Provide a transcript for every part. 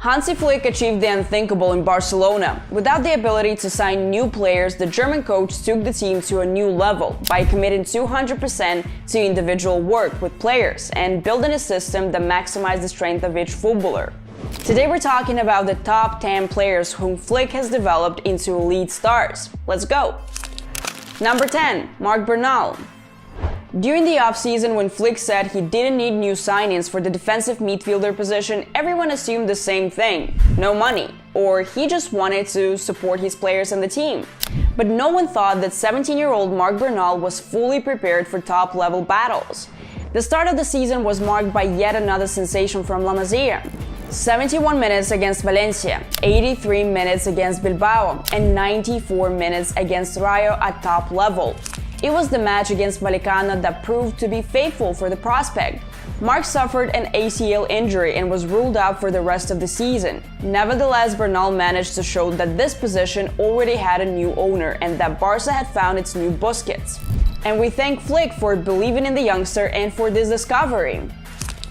Hansi Flick achieved the unthinkable in Barcelona. Without the ability to sign new players, the German coach took the team to a new level by committing 200% to individual work with players and building a system that maximized the strength of each footballer. Today we're talking about the top 10 players whom Flick has developed into elite stars. Let's go! Number 10. Marc Bernal. During the offseason, when Flick said he didn't need new signings for the defensive midfielder position, everyone assumed the same thing: no money, or he just wanted to support his players and the team. But no one thought that 17-year-old Marc Bernal was fully prepared for top-level battles. The start of the season was marked by yet another sensation from La Masia. 71 minutes against Valencia, 83 minutes against Bilbao, and 94 minutes against Rayo at top level. It was the match against Vallecano that proved to be faithful for the prospect. Marc suffered an ACL injury and was ruled out for the rest of the season. Nevertheless, Bernal managed to show that this position already had a new owner and that Barca had found its new Busquets. And we thank Flick for believing in the youngster and for this discovery.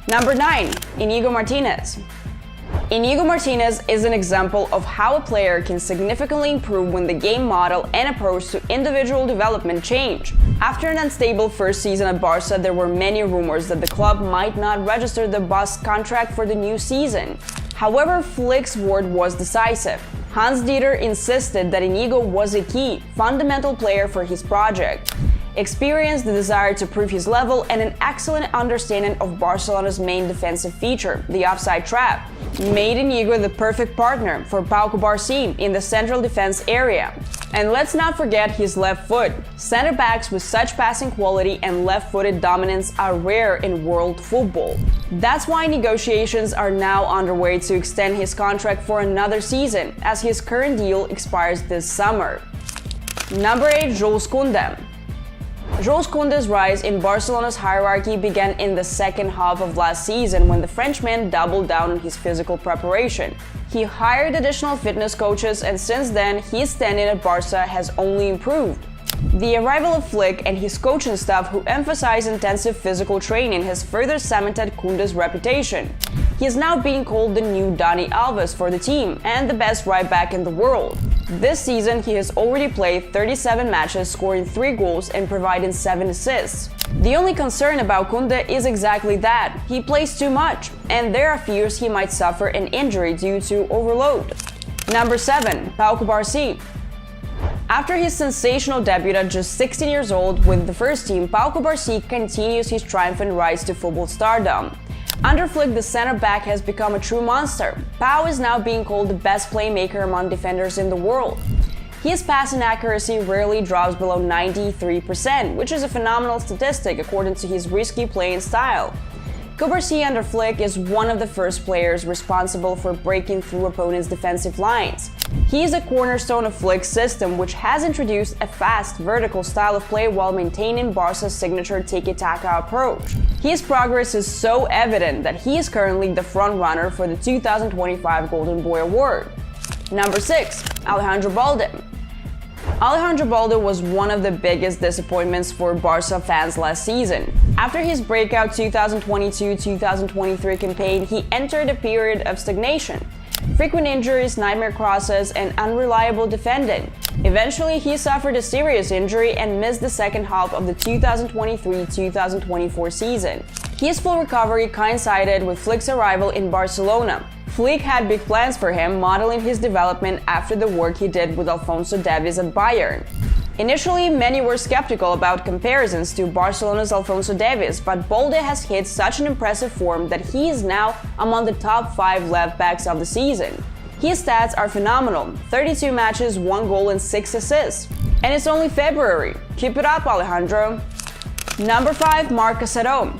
Number 9. Íñigo Martínez. Íñigo Martínez is an example of how a player can significantly improve when the game model and approach to individual development change. After an unstable first season at Barca, there were many rumors that the club might not register the Basque contract for the new season. However, Flick's word was decisive. Hans-Dieter insisted that Íñigo was a key, fundamental player for his project. Experience, the desire to prove his level, and an excellent understanding of Barcelona's main defensive feature, the offside trap, made Íñigo the perfect partner for Pau Cubarsí in the central defense area. And let's not forget his left foot. Center backs with such passing quality and left-footed dominance are rare in world football. That's why negotiations are now underway to extend his contract for another season, as his current deal expires this summer. Number 8. Jules Koundé. Jules Koundé's rise in Barcelona's hierarchy began in the second half of last season when the Frenchman doubled down on his physical preparation. He hired additional fitness coaches, and since then, his standing at Barca has only improved. The arrival of Flick and his coaching staff, who emphasize intensive physical training, has further cemented Koundé's reputation. He is now being called the new Dani Alves for the team and the best right back in the world. This season, he has already played 37 matches, scoring 3 goals and providing 7 assists. The only concern about Koundé is exactly that: he plays too much, and there are fears he might suffer an injury due to overload. Number 7. Pau Cubarsí. After his sensational debut at just 16 years old with the first team, Pau Cubarsí continues his triumphant rise to football stardom. Under Flick, the center-back has become a true monster. Pau is now being called the best playmaker among defenders in the world. His passing accuracy rarely drops below 93%, which is a phenomenal statistic according to his risky playing style. Cubarsí under Flick is one of the first players responsible for breaking through opponents' defensive lines. He is a cornerstone of Flick's system, which has introduced a fast, vertical style of play while maintaining Barca's signature tiki-taka approach. His progress is so evident that he is currently the front-runner for the 2025 Golden Boy Award. Number 6. Alejandro Balde. Alejandro Balde was one of the biggest disappointments for Barca fans last season. After his breakout 2022-2023 campaign, he entered a period of stagnation. Frequent injuries, nightmare crosses, and unreliable defending. Eventually, he suffered a serious injury and missed the second half of the 2023-2024 season. His full recovery coincided with Flick's arrival in Barcelona. Flick had big plans for him, modeling his development after the work he did with Alphonso Davies at Bayern. Initially, many were skeptical about comparisons to Barcelona's Alphonso Davies, but Balde has hit such an impressive form that he is now among the top 5 left-backs of the season. His stats are phenomenal: 32 matches, 1 goal and 6 assists. And it's only February. Keep it up, Alejandro! Number 5. Marc Casado.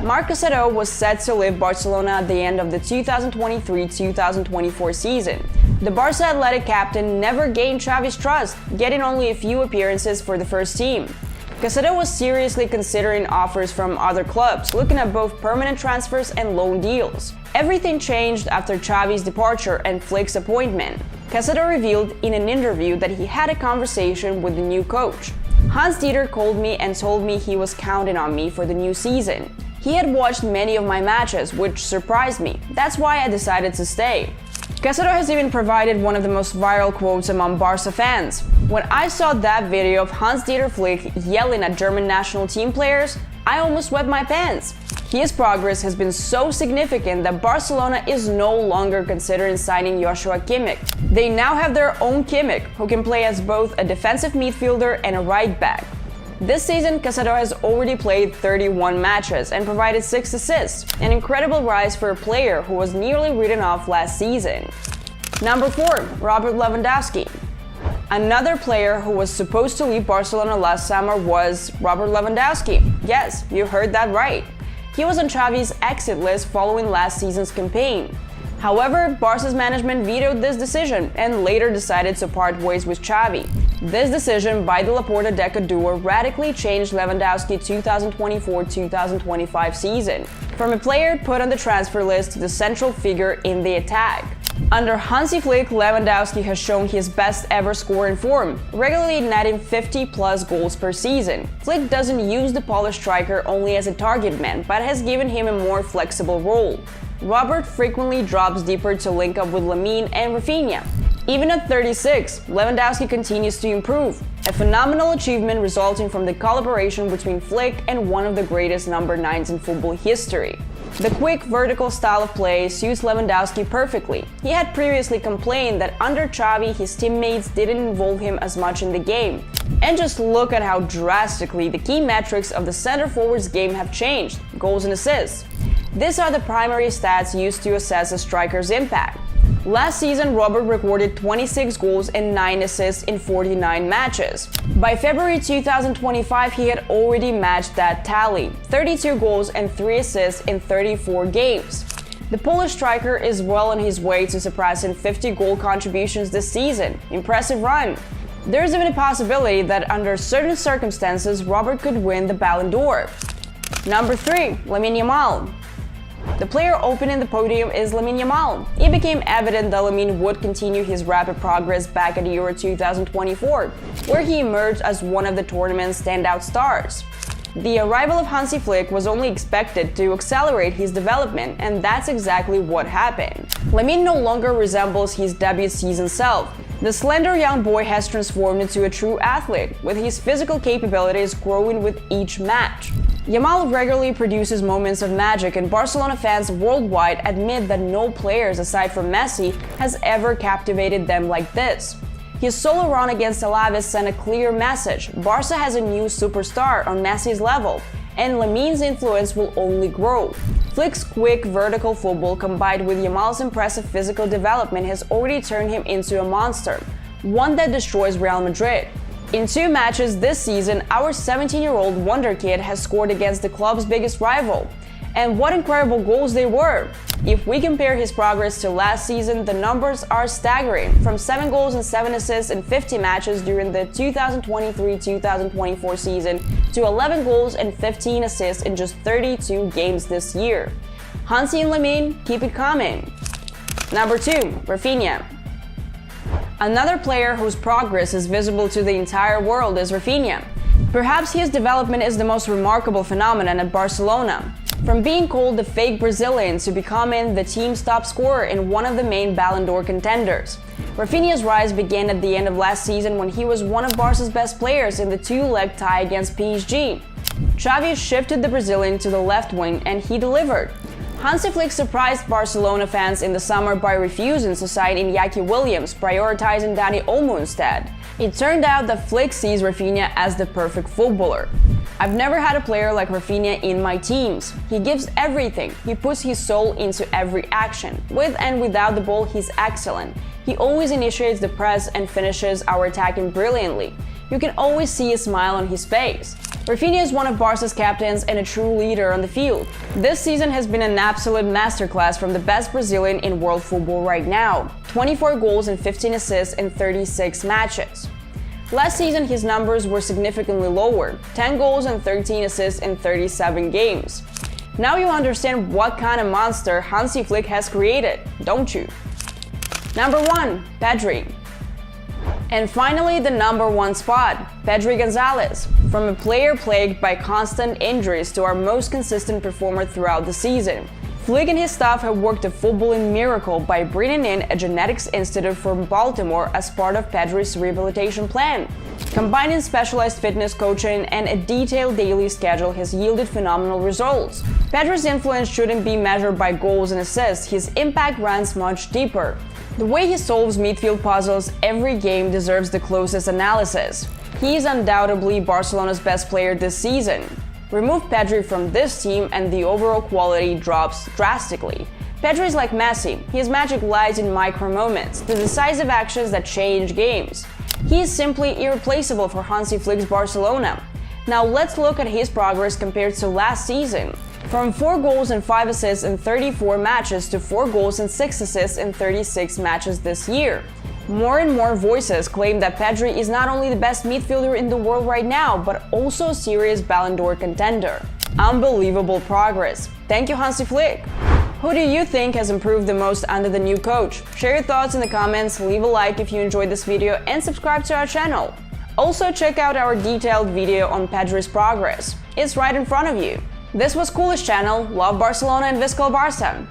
Marc Casado was set to leave Barcelona at the end of the 2023-2024 season. The Barca athletic captain never gained Xavi's trust, getting only a few appearances for the first team. Casado was seriously considering offers from other clubs, looking at both permanent transfers and loan deals. Everything changed after Xavi's departure and Flick's appointment. Casado revealed in an interview that he had a conversation with the new coach. Hans-Dieter called me and told me he was counting on me for the new season. He had watched many of my matches, which surprised me. That's why I decided to stay. Caicedo has even provided one of the most viral quotes among Barca fans. When I saw that video of Hans-Dieter Flick yelling at German national team players, I almost wet my pants. His progress has been so significant that Barcelona is no longer considering signing Joshua Kimmich. They now have their own Kimmich, who can play as both a defensive midfielder and a right back. This season, Caicedo has already played 31 matches and provided 6 assists, an incredible rise for a player who was nearly written off last season. Number 4. Robert Lewandowski. Another player who was supposed to leave Barcelona last summer was Robert Lewandowski. Yes, you heard that right. He was on Xavi's exit list following last season's campaign. However, Barca's management vetoed this decision and later decided to part ways with Xavi. This decision by the Laporta Deco duo radically changed Lewandowski's 2024-2025 season, from a player put on the transfer list to the central figure in the attack. Under Hansi Flick, Lewandowski has shown his best ever scoring form, regularly netting 50+ goals per season. Flick doesn't use the Polish striker only as a target man, but has given him a more flexible role. Robert frequently drops deeper to link up with Lamine and Rafinha. Even at 36, Lewandowski continues to improve, a phenomenal achievement resulting from the collaboration between Flick and one of the greatest number 9s in football history. The quick, vertical style of play suits Lewandowski perfectly. He had previously complained that under Xavi his teammates didn't involve him as much in the game. And just look at how drastically the key metrics of the center forward's game have changed: goals and assists. These are the primary stats used to assess a striker's impact. Last season, Robert recorded 26 goals and 9 assists in 49 matches. By February 2025, he had already matched that tally: 32 goals and 3 assists in 34 games. The Polish striker is well on his way to surpassing 50 goal contributions this season. Impressive run! There's even a possibility that under certain circumstances, Robert could win the Ballon d'Or. Number 3. Lamine Yamal. The player opening the podium is Lamine Yamal. It became evident that Lamine would continue his rapid progress back at Euro 2024, where he emerged as one of the tournament's standout stars. The arrival of Hansi Flick was only expected to accelerate his development, and that's exactly what happened. Lamine no longer resembles his debut season self. The slender young boy has transformed into a true athlete, with his physical capabilities growing with each match. Yamal regularly produces moments of magic, and Barcelona fans worldwide admit that no players aside from Messi has ever captivated them like this. His solo run against Alaves sent a clear message: Barca has a new superstar on Messi's level, and Lamine's influence will only grow. Flick's quick vertical football combined with Yamal's impressive physical development has already turned him into a monster, one that destroys Real Madrid. In 2 matches this season, our 17-year-old wonder kid has scored against the club's biggest rival. And what incredible goals they were! If we compare his progress to last season, the numbers are staggering, from 7 goals and 7 assists in 50 matches during the 2023-2024 season to 11 goals and 15 assists in just 32 games this year. Hansi and Lamine, keep it coming. Number 2. Rafinha. Another player whose progress is visible to the entire world is Rafinha. Perhaps his development is the most remarkable phenomenon at Barcelona. From being called the fake Brazilian to becoming the team's top scorer and one of the main Ballon d'Or contenders. Rafinha's rise began at the end of last season when he was one of Barca's best players in the 2-leg tie against PSG. Xavi shifted the Brazilian to the left wing and he delivered. Hansi Flick surprised Barcelona fans in the summer by refusing to sign Iñaki Williams, prioritizing Dani Olmo instead. It turned out that Flick sees Rafinha as the perfect footballer. I've never had a player like Rafinha in my teams. He gives everything. He puts his soul into every action. With and without the ball, he's excellent. He always initiates the press and finishes our attacking brilliantly. You can always see a smile on his face. Rafinha is one of Barca's captains and a true leader on the field. This season has been an absolute masterclass from the best Brazilian in world football right now. 24 goals and 15 assists in 36 matches. Last season, his numbers were significantly lower: 10 goals and 13 assists in 37 games. Now you understand what kind of monster Hansi Flick has created, don't you? Number 1. Pedri. And finally, the number 1 spot, Pedri Gonzalez. From a player plagued by constant injuries to our most consistent performer throughout the season. Flick and his staff have worked a footballing miracle by bringing in a genetics institute from Baltimore as part of Pedri's rehabilitation plan. Combining specialized fitness coaching and a detailed daily schedule has yielded phenomenal results. Pedri's influence shouldn't be measured by goals and assists, his impact runs much deeper. The way he solves midfield puzzles every game deserves the closest analysis. He is undoubtedly Barcelona's best player this season. Remove Pedri from this team and the overall quality drops drastically. Pedri is like Messi. His magic lies in micro moments, the decisive actions that change games. He is simply irreplaceable for Hansi Flick's Barcelona. Now let's look at his progress compared to last season. From 4 goals and 5 assists in 34 matches to 4 goals and 6 assists in 36 matches this year. More and more voices claim that Pedri is not only the best midfielder in the world right now, but also a serious Ballon d'Or contender. Unbelievable progress. Thank you, Hansi Flick. Who do you think has improved the most under the new coach? Share your thoughts in the comments, leave a like if you enjoyed this video, and subscribe to our channel. Also, check out our detailed video on Pedri's progress. It's right in front of you. This was Coolish Channel, love Barcelona and Visca el Barça.